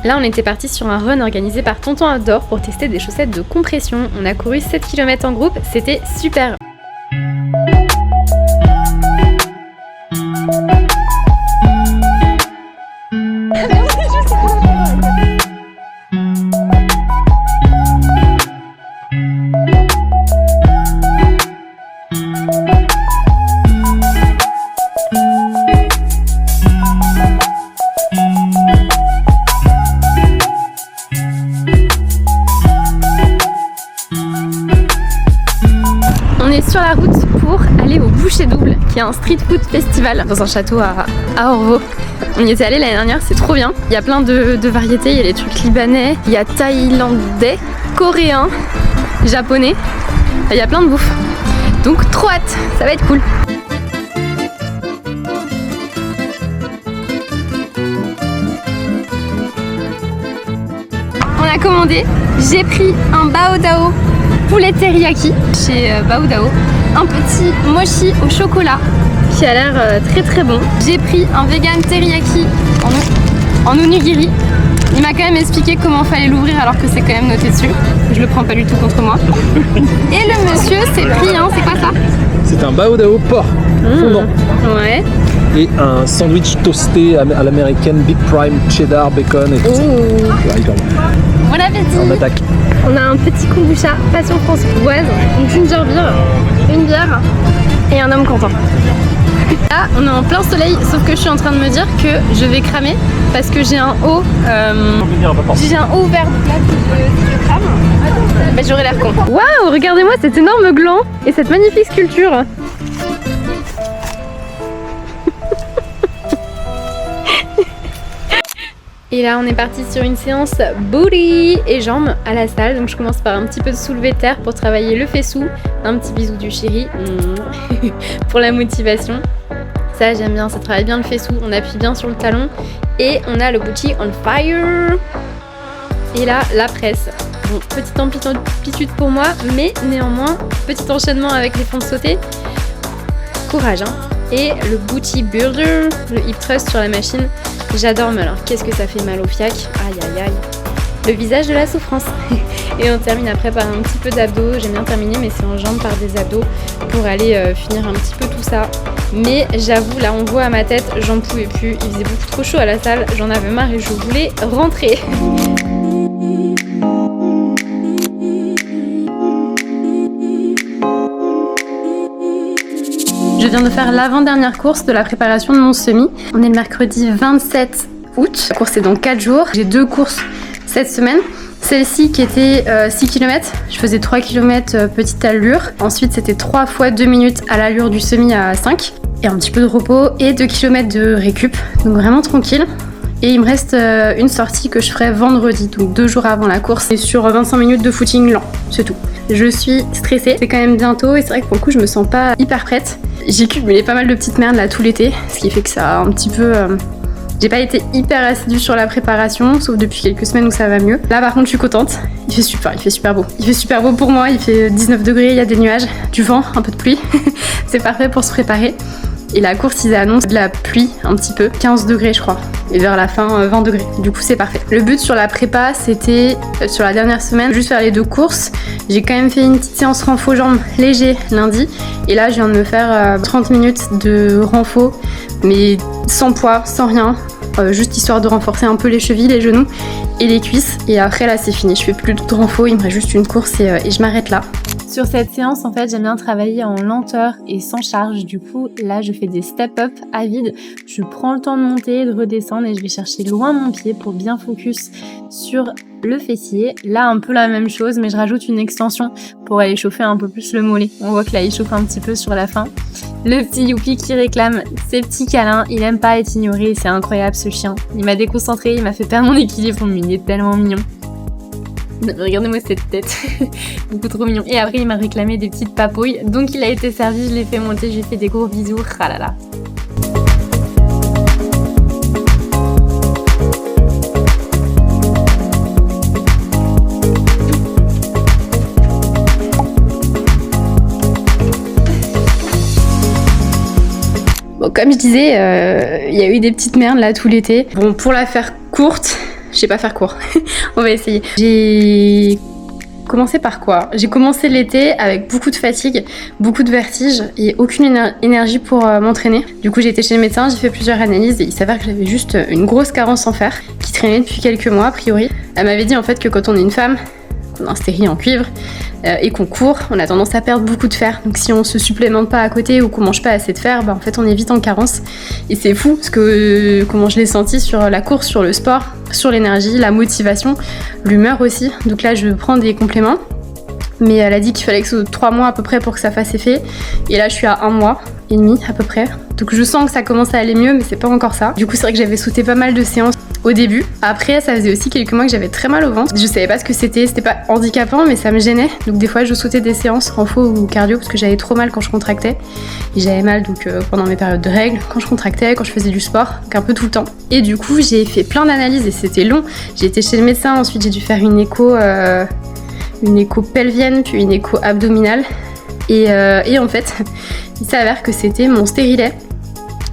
Là on était parti sur un run organisé par Tonton Outdoor pour tester des chaussettes de compression. On a couru 7 km en groupe, c'était super. Sur la route pour aller au Boucher Double, qui est un street food festival dans un château à Orvaux. On y était allé l'année dernière, c'est trop bien. Il y a plein de variétés, il y a les trucs libanais, il y a thaïlandais, coréen, japonais, il y a plein de bouffe. Donc trop hâte, ça va être cool. On a commandé, j'ai pris un bao dao poulet teriyaki chez Bao Dao, un petit mochi au chocolat qui a l'air très très bon. J'ai pris un vegan teriyaki en onigiri. Il m'a quand même expliqué comment fallait l'ouvrir alors que c'est quand même noté dessus. Je le prends pas du tout contre moi. Et le monsieur s'est pris, c'est quoi ça? C'est un Bao Dao porc fondant. Ouais. Et un sandwich toasté à l'américaine, Big Prime, cheddar, bacon et tout ça. Bon appétit. On attaque. On a un petit kombucha passion françoise, une ginger beer, une bière et un homme content. Là, on est en plein soleil, sauf que je suis en train de me dire que je vais cramer parce que j'ai un haut ouvert. Donc là, si je crame, j'aurai l'air con. Waouh, regardez-moi cet énorme gland et cette magnifique sculpture. Et là on est parti sur une séance booty et jambes à la salle. Donc je commence par un petit peu de soulevé de terre pour travailler le fessou. Un petit bisou du chéri pour la motivation. Ça j'aime bien, ça travaille bien le fessou. On appuie bien sur le talon. Et on a le booty on fire. Et là la presse. Bon, petite amplitude pour moi, mais néanmoins petit enchaînement avec les fentes sautées. Courage Et le booty builder, le hip thrust sur la machine. J'adore, mais alors qu'est-ce que ça fait mal au fiac. Aïe aïe aïe. Le visage de la souffrance. Et on termine après par un petit peu d'abdos. J'aime bien terminer, mais c'est en jambes par des abdos pour aller finir un petit peu tout ça. Mais j'avoue, là on voit à ma tête, j'en pouvais plus. Il faisait beaucoup trop chaud à la salle, j'en avais marre et je voulais rentrer. Je viens de faire l'avant-dernière course de la préparation de mon semi. On est le mercredi 27 août. La course est dans 4 jours. J'ai 2 courses cette semaine. Celle-ci qui était 6 km. Je faisais 3 km petite allure. Ensuite, c'était 3 fois 2 minutes à l'allure du semi à 5. Et un petit peu de repos et 2 km de récup. Donc vraiment tranquille. Et il me reste une sortie que je ferai vendredi, donc 2 jours avant la course. Et sur 25 minutes de footing lent, c'est tout. Je suis stressée, c'est quand même bientôt et c'est vrai que pour le coup je me sens pas hyper prête. J'ai cumulé pas mal de petites merdes là tout l'été, ce qui fait que ça a un petit peu... J'ai pas été hyper assidue sur la préparation, sauf depuis quelques semaines où ça va mieux. Là par contre je suis contente, il fait super beau. Il fait super beau pour moi, il fait 19 degrés, il y a des nuages, du vent, un peu de pluie. C'est parfait pour se préparer. Et la course, ils annoncent de la pluie un petit peu, 15 degrés je crois. Et vers la fin, 20 degrés. Du coup, c'est parfait. Le but sur la prépa, c'était, sur la dernière semaine, juste faire les 2 courses. J'ai quand même fait une petite séance renfo jambes léger lundi. Et là, je viens de me faire 30 minutes de renfo, mais sans poids, sans rien. Juste histoire de renforcer un peu les chevilles, les genoux et les cuisses. Et après, là, c'est fini. Je fais plus de renfo, il me reste juste une course et je m'arrête là. Sur cette séance, en fait, j'aime bien travailler en lenteur et sans charge. Du coup, là, je fais des step-up à vide. Je prends le temps de monter, de redescendre et je vais chercher loin mon pied pour bien focus sur le fessier. Là, un peu la même chose, mais je rajoute une extension pour aller chauffer un peu plus le mollet. On voit que là, il chauffe un petit peu sur la fin. Le petit Youpi qui réclame ses petits câlins. Il aime pas être ignoré. C'est incroyable, ce chien. Il m'a déconcentré, il m'a fait perdre mon équilibre, mais il est tellement mignon. Regardez-moi cette tête, beaucoup trop mignon. Et après il m'a réclamé des petites papouilles, donc il a été servi, je l'ai fait monter, j'ai fait des gros bisous, ah là là. Bon, comme je disais, il y a eu des petites merdes là tout l'été. Bon, pour la faire courte, je sais pas faire court. On va essayer. J'ai commencé par quoi? J'ai commencé l'été avec beaucoup de fatigue, beaucoup de vertige et aucune énergie pour m'entraîner. Du coup j'ai été chez le médecin, j'ai fait plusieurs analyses et il s'avère que j'avais juste une grosse carence en fer qui traînait depuis quelques mois a priori. Elle m'avait dit en fait que quand on est une femme, qu'on a un stérilet en cuivre et qu'on court, on a tendance à perdre beaucoup de fer. Donc si on se supplémente pas à côté ou qu'on mange pas assez de fer, bah en fait on est vite en carence. Et c'est fou parce que comment je l'ai senti sur la course, sur le sport, sur l'énergie, la motivation, l'humeur aussi. Donc là je prends des compléments. Mais elle a dit qu'il fallait que ce soit 3 mois à peu près pour que ça fasse effet. Et là je suis à 1 mois et demi à peu près. Donc je sens que ça commence à aller mieux mais c'est pas encore ça. Du coup c'est vrai que j'avais sauté pas mal de séances au début. Après ça faisait aussi quelques mois que j'avais très mal au ventre. Je savais pas ce que c'était pas handicapant mais ça me gênait. Donc des fois je sautais des séances renfo ou cardio parce que j'avais trop mal quand je contractais. Et j'avais mal donc pendant mes périodes de règles, quand je contractais, quand je faisais du sport, donc un peu tout le temps. Et du coup j'ai fait plein d'analyses et c'était long. J'ai été chez le médecin, ensuite j'ai dû faire une écho pelvienne puis une écho abdominale. Et en fait il s'avère que c'était mon stérilet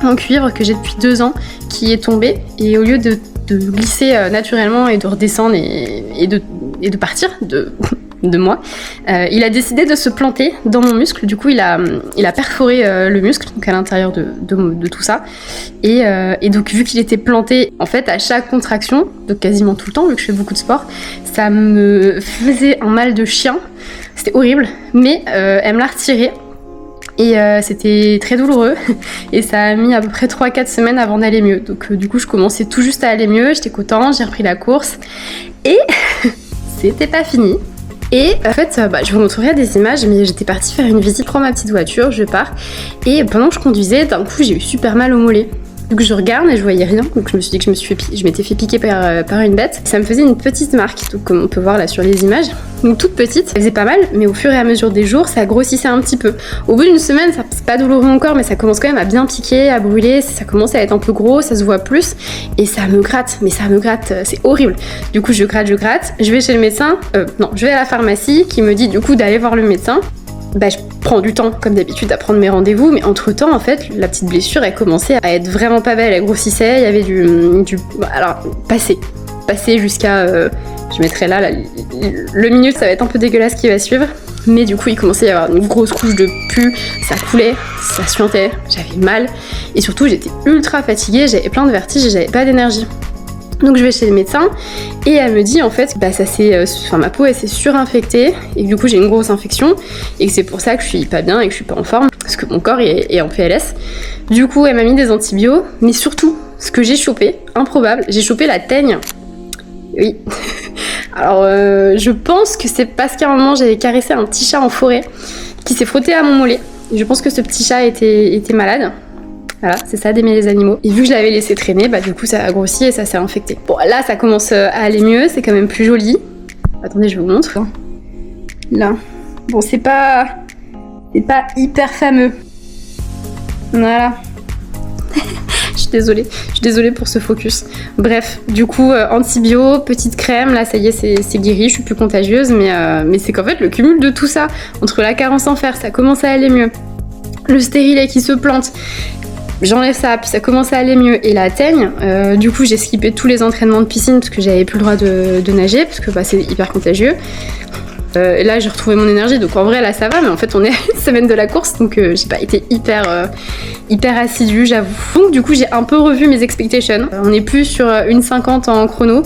en cuivre que j'ai depuis 2 ans qui est tombé et au lieu de glisser naturellement et de redescendre et de partir de moi, il a décidé de se planter dans mon muscle. Du coup il a perforé le muscle donc à l'intérieur de tout ça et donc vu qu'il était planté en fait à chaque contraction, donc quasiment tout le temps vu que je fais beaucoup de sport, ça me faisait un mal de chien, c'était horrible mais elle me l'a retiré. Et c'était très douloureux et ça a mis à peu près 3-4 semaines avant d'aller mieux. Donc du coup je commençais tout juste à aller mieux, j'étais contente, j'ai repris la course et c'était pas fini. Et en fait je vous montrerai des images mais j'étais partie faire une visite, je prends ma petite voiture, je pars et pendant que je conduisais d'un coup j'ai eu super mal au mollet. Donc je regarde et je voyais rien, donc je me suis dit que je m'étais fait piquer par une bête. Ça me faisait une petite marque, donc comme on peut voir là sur les images, donc toute petite, ça faisait pas mal, mais au fur et à mesure des jours, ça grossissait un petit peu. Au bout d'une semaine, c'est pas douloureux encore, mais ça commence quand même à bien piquer, à brûler, ça commence à être un peu gros, ça se voit plus, et ça me gratte, c'est horrible. Du coup je gratte, je vais chez le médecin, je vais à la pharmacie qui me dit du coup d'aller voir le médecin. Je prends du temps comme d'habitude à prendre mes rendez-vous mais entre temps en fait la petite blessure elle commençait à être vraiment pas belle, elle grossissait, il y avait alors passé jusqu'à je mettrai là le milieu, ça va être un peu dégueulasse qui va suivre mais du coup il commençait à y avoir une grosse couche de pus, ça coulait, ça suintait, j'avais mal et surtout j'étais ultra fatiguée, j'avais plein de vertiges et j'avais pas d'énergie. Donc je vais chez le médecin et elle me dit en fait ma peau elle s'est surinfectée et que du coup j'ai une grosse infection et que c'est pour ça que je suis pas bien et que je suis pas en forme parce que mon corps est en PLS. Du coup elle m'a mis des antibiotiques mais surtout ce que j'ai chopé, improbable, j'ai chopé la teigne. Oui. Alors je pense que c'est parce qu'à un moment j'avais caressé un petit chat en forêt qui s'est frotté à mon mollet. Je pense que ce petit chat était malade. Voilà, c'est ça d'aimer les animaux. Et vu que je l'avais laissé traîner, du coup ça a grossi et ça s'est infecté. Bon là ça commence à aller mieux, c'est quand même plus joli. Attendez, je vous montre. Là. Bon c'est pas hyper fameux. Voilà. Je suis désolée pour ce focus. Bref, du coup antibio, petite crème, là ça y est c'est guéri, je suis plus contagieuse mais c'est qu'en fait le cumul de tout ça, entre la carence en fer, ça commence à aller mieux. Le stérilet qui se plante. J'enlève ça, puis ça commence à aller mieux. Et la teigne, du coup j'ai skippé tous les entraînements de piscine parce que j'avais plus le droit de nager parce que c'est hyper contagieux. Et là j'ai retrouvé mon énergie, donc en vrai là ça va, mais en fait on est à une semaine de la course, donc j'ai pas été hyper assidue, j'avoue. Donc du coup j'ai un peu revu mes expectations. On est plus sur 1,50 en chrono.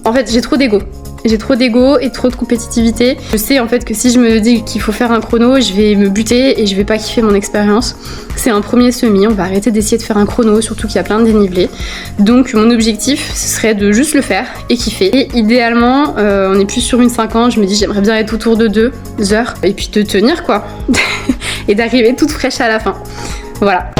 En fait j'ai trop d'ego. J'ai trop d'ego et trop de compétitivité. Je sais en fait que si je me dis qu'il faut faire un chrono, je vais me buter et je vais pas kiffer mon expérience. C'est un premier semi, on va arrêter d'essayer de faire un chrono, surtout qu'il y a plein de dénivelés. Donc mon objectif, ce serait de juste le faire et kiffer. Et idéalement, on est plus sur 1,50, je me dis j'aimerais bien être autour de 2 heures et puis de tenir quoi. Et d'arriver toute fraîche à la fin. Voilà.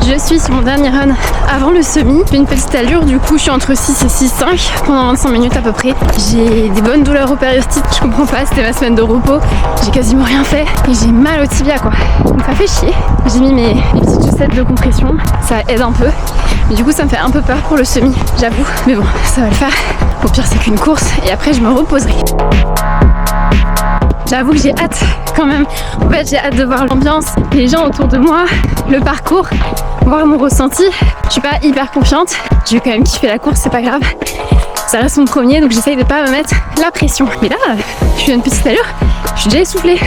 Je suis sur mon dernier run avant le semi. J'ai une petite allure, du coup je suis entre 6 et 6,5 pendant 25 minutes à peu près. J'ai des bonnes douleurs au périostites, je comprends pas, c'était ma semaine de repos. J'ai quasiment rien fait et j'ai mal au tibia quoi. Donc ça fait chier. J'ai mis mes petites chaussettes de compression, ça aide un peu. Mais du coup ça me fait un peu peur pour le semi, j'avoue. Mais bon, ça va le faire. Au pire c'est qu'une course et après je me reposerai. J'avoue que j'ai hâte quand même. En fait, j'ai hâte de voir l'ambiance, les gens autour de moi, le parcours, voir mon ressenti. Je suis pas hyper confiante. Je vais quand même kiffer la course, c'est pas grave. Ça reste mon premier, donc j'essaye de pas me mettre la pression. Mais là, je suis à une petite allure, je suis déjà essoufflée.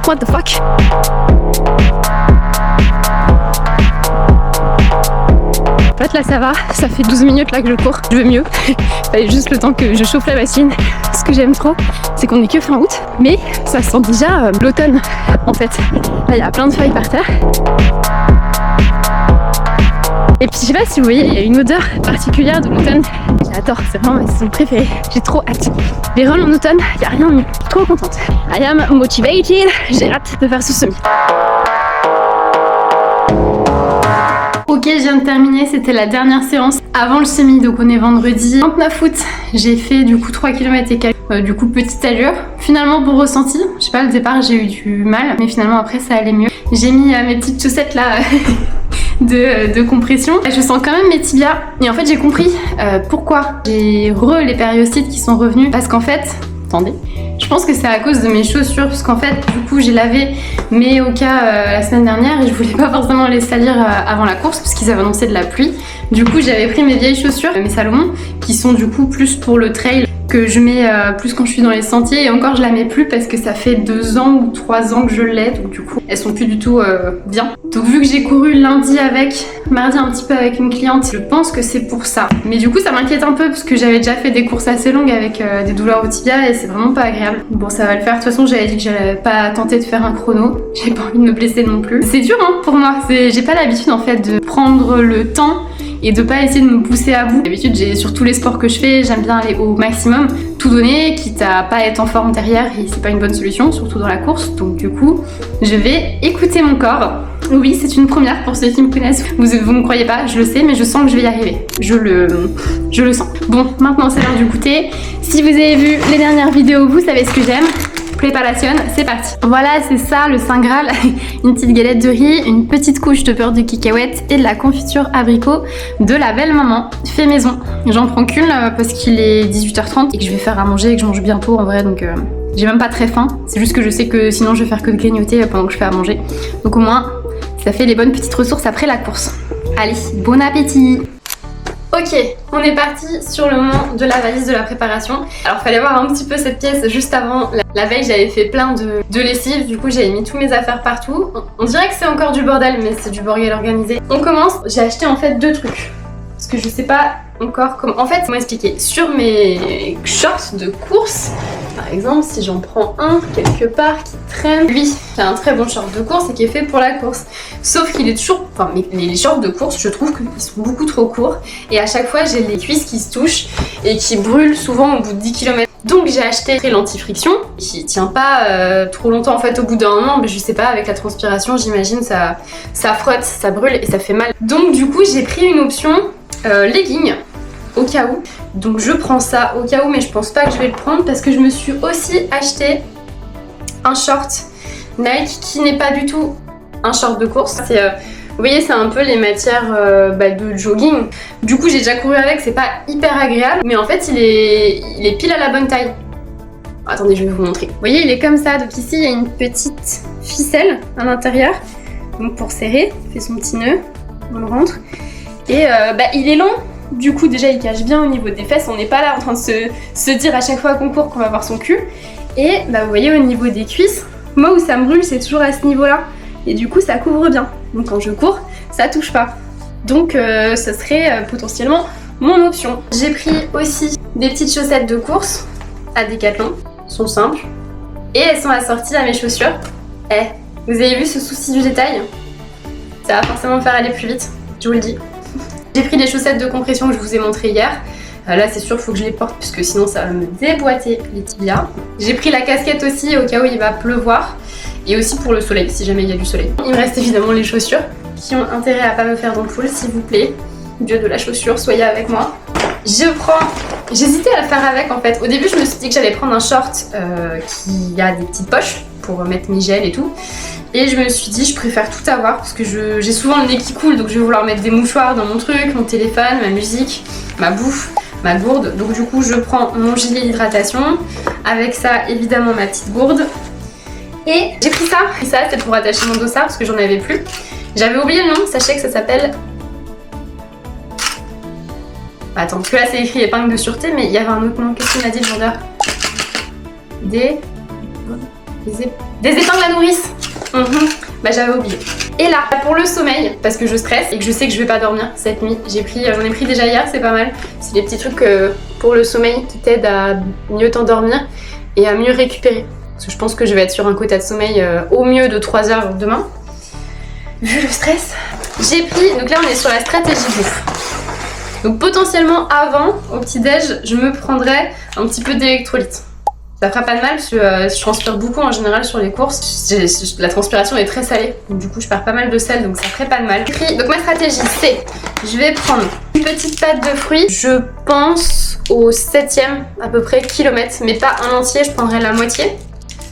What the fuck? En fait là ça va, ça fait 12 minutes là que je cours, je veux mieux. Fallait juste le temps que je chauffe la machine. Ce que j'aime trop, c'est qu'on est que fin août, mais ça sent déjà l'automne en fait. Là il y a plein de feuilles par terre. Et puis je sais pas si vous voyez, il y a une odeur particulière de l'automne. J'adore, c'est vraiment ma saison préférée. J'ai trop hâte. Les runs en automne, il n'y a rien de mieux. Trop contente. I am motivated. J'ai hâte de faire ce semi. Ok, je viens de terminer, c'était la dernière séance avant le semi, donc on est vendredi 29 août. J'ai fait du coup 3 km et quelques, du coup petite allure. Finalement bon ressenti, je sais pas, le départ j'ai eu du mal, mais finalement après ça allait mieux. J'ai mis mes petites chaussettes là de compression. Je sens quand même mes tibias et en fait j'ai compris pourquoi. J'ai les périostites qui sont revenus parce qu'en fait, attendez, je pense que c'est à cause de mes chaussures parce qu'en fait du coup j'ai lavé mes Hoka la semaine dernière et je voulais pas forcément les salir avant la course parce qu'ils avaient annoncé de la pluie. Du coup j'avais pris mes vieilles chaussures, mes Salomon, qui sont du coup plus pour le trail, que je mets plus quand je suis dans les sentiers, et encore je la mets plus parce que ça fait 2 ans ou 3 ans que je l'ai, donc du coup elles sont plus du tout bien. Donc vu que j'ai couru lundi avec, mardi un petit peu avec une cliente, je pense que c'est pour ça. Mais du coup ça m'inquiète un peu parce que j'avais déjà fait des courses assez longues avec des douleurs au tibia et c'est vraiment pas agréable. Bon ça va le faire, de toute façon j'avais dit que j'allais pas tenter de faire un chrono, j'ai pas envie de me blesser non plus. C'est dur hein pour moi, j'ai pas l'habitude en fait de prendre le temps et de pas essayer de me pousser à bout. D'habitude, sur tous les sports que je fais, j'aime bien aller au maximum, tout donner, quitte à pas être en forme derrière, et c'est pas une bonne solution, surtout dans la course. Donc du coup, je vais écouter mon corps. Oui, c'est une première pour ceux qui me connaissent. Vous me croyez pas, je le sais, mais je sens que je vais y arriver. Je le sens. Bon, maintenant c'est l'heure du goûter. Si vous avez vu les dernières vidéos, vous savez ce que j'aime. Préparation, c'est parti. Voilà, c'est ça le Saint Graal. Une petite galette de riz, une petite couche de beurre de cacahuète et de la confiture abricot de la belle maman fait maison. J'en prends qu'une parce qu'il est 18h30 et que je vais faire à manger et que je mange bientôt en vrai, donc j'ai même pas très faim. C'est juste que je sais que sinon je vais faire que de grignoter pendant que je fais à manger. Donc au moins ça fait les bonnes petites ressources après la course. Allez, bon appétit. Ok, on est parti sur le moment de la valise de la préparation. Alors fallait voir un petit peu cette pièce juste avant. La veille j'avais fait plein de lessive, du coup j'avais mis tous mes affaires partout. On dirait que c'est encore du bordel, mais c'est du bordel organisé. On commence, j'ai acheté en fait 2 trucs. Parce que je sais pas encore comment... En fait, comment expliquer. Sur mes shorts de course, par exemple, si j'en prends un quelque part qui traîne, lui, qui a un très bon short de course et qui est fait pour la course. Sauf qu'il est toujours... Enfin, les shorts de course, je trouve qu'ils sont beaucoup trop courts. Et à chaque fois, j'ai les cuisses qui se touchent et qui brûlent souvent au bout de 10 km. Donc j'ai acheté l'anti-friction qui tient pas trop longtemps en fait. Au bout d'un moment, mais je sais pas, avec la transpiration j'imagine ça frotte, ça brûle et ça fait mal. Donc du coup j'ai pris une option legging au cas où. Donc je prends ça au cas où, mais je pense pas que je vais le prendre parce que je me suis aussi acheté un short Nike qui n'est pas du tout un short de course. C'est vous voyez, c'est un peu les matières de jogging. Du coup, j'ai déjà couru avec, c'est pas hyper agréable, mais en fait, il est pile à la bonne taille. Attendez, je vais vous montrer. Vous voyez, il est comme ça. Donc ici, il y a une petite ficelle à l'intérieur, donc pour serrer. Il fait son petit nœud, on le rentre. Et il est long. Du coup, déjà, il cache bien au niveau des fesses. On n'est pas là en train de se dire à chaque fois qu'on court qu'on va voir son cul. Et vous voyez, au niveau des cuisses, moi où ça me brûle, c'est toujours à ce niveau-là. Et du coup, ça couvre bien. Donc quand je cours, ça touche pas. Donc ce serait potentiellement mon option. J'ai pris aussi des petites chaussettes de course à Decathlon. Elles sont simples. Et elles sont assorties à mes chaussures. Vous avez vu ce souci du détail? Ça va forcément me faire aller plus vite, je vous le dis. J'ai pris les chaussettes de compression que je vous ai montrées hier. Là c'est sûr, il faut que je les porte puisque sinon ça va me déboîter les tibias. J'ai pris la casquette aussi au cas où il va pleuvoir. Et aussi pour le soleil, si jamais il y a du soleil. Il me reste évidemment les chaussures qui ont intérêt à pas me faire d'ampoule, s'il vous plaît. Dieu de la chaussure, soyez avec moi. J'hésitais à le faire avec en fait. Au début, je me suis dit que j'allais prendre un short qui a des petites poches pour mettre mes gels et tout. Et je me suis dit, je préfère tout avoir parce que j'ai souvent le nez qui coule, donc je vais vouloir mettre des mouchoirs dans mon truc, mon téléphone, ma musique, ma bouffe. ma gourde. Donc du coup je prends mon gilet d'hydratation, avec ça évidemment ma petite gourde. Et j'ai pris ça, c'est pour attacher mon dossard parce que j'en avais plus. J'avais oublié le nom, sachez que ça s'appelle... Attends, parce que là c'est écrit épingle de sûreté, mais il y avait un autre nom. Qu'est-ce qu'il m'a dit le vendeur? Des épingles à nourrice. Bah j'avais oublié. Et là, pour le sommeil, parce que je stresse et que je sais que je vais pas dormir cette nuit, j'en ai pris déjà hier, c'est pas mal. C'est des petits trucs pour le sommeil qui t'aident à mieux t'endormir et à mieux récupérer. Parce que je pense que je vais être sur un quota de sommeil au mieux de 3 heures demain. Vu le stress, j'ai pris, donc là on est sur la stratégie bouffe. Donc potentiellement avant, au petit-déj, je me prendrais un petit peu d'électrolyte. Ça fera pas de mal parce que je transpire beaucoup en général sur les courses. La transpiration est très salée, donc du coup je perds pas mal de sel, donc ça ferait pas de mal. Donc ma stratégie c'est, je vais prendre une petite pâte de fruits, je pense au 7e à peu près kilomètre, mais pas un entier, je prendrai la moitié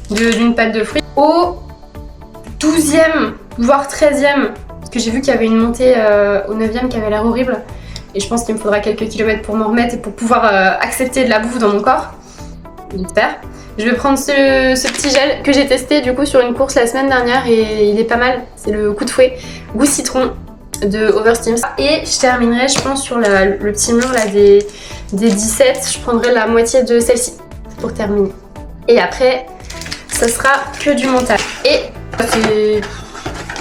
d'une pâte de fruits. Au 12e, voire 13e, parce que j'ai vu qu'il y avait une montée au 9e qui avait l'air horrible, et je pense qu'il me faudra quelques kilomètres pour m'en remettre et pour pouvoir accepter de la bouffe dans mon corps. J'espère. Je vais prendre ce petit gel que j'ai testé du coup sur une course la semaine dernière et il est pas mal. C'est le coup de fouet goût citron de Oversteams. Et je terminerai je pense sur le petit mur là des 17. Je prendrai la moitié de celle-ci pour terminer. Et après ça sera que du montage. Et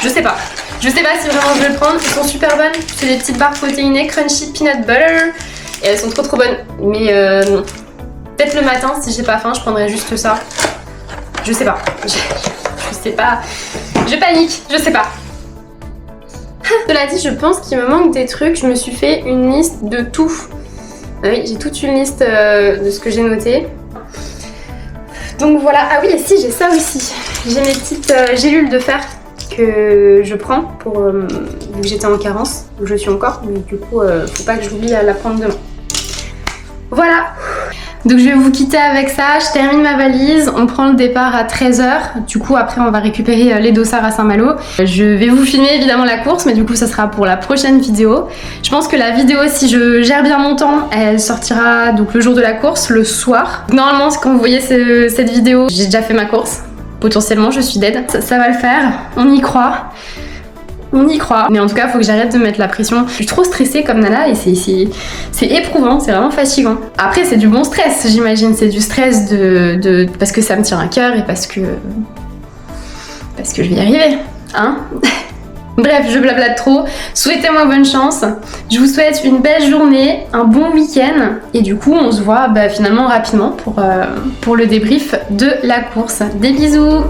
je sais pas. Je sais pas si vraiment je vais le prendre. Elles sont super bonnes. C'est des petites barres protéinées crunchy peanut butter. Et elles sont trop bonnes. Mais peut-être le matin, si j'ai pas faim, je prendrai juste ça. Je sais pas. Je sais pas. Je panique, je sais pas. Cela dit, je pense qu'il me manque des trucs. Je me suis fait une liste de tout. Ah oui, j'ai toute une liste de ce que j'ai noté. Donc voilà. Ah oui, et si, j'ai ça aussi. J'ai mes petites gélules de fer que je prends pour vu que j'étais en carence. Où je suis encore. Mais du coup, faut pas que j'oublie à la prendre demain. Voilà. Donc je vais vous quitter avec ça, je termine ma valise, on prend le départ à 13h, du coup après on va récupérer les dossards à Saint-Malo. Je vais vous filmer évidemment la course, mais du coup ça sera pour la prochaine vidéo. Je pense que la vidéo, si je gère bien mon temps, elle sortira donc le jour de la course, le soir. Normalement quand vous voyez cette vidéo, j'ai déjà fait ma course, potentiellement je suis dead. Ça va le faire, on y croit. On y croit, mais en tout cas faut que j'arrête de mettre la pression. Je suis trop stressée comme nana et c'est éprouvant, c'est vraiment fatigant. Après c'est du bon stress j'imagine, c'est du stress parce que ça me tient à cœur et parce que je vais y arriver, hein. Bref, je blablate trop, souhaitez-moi bonne chance, je vous souhaite une belle journée, un bon week-end et du coup on se voit finalement rapidement pour le débrief de la course. Des bisous.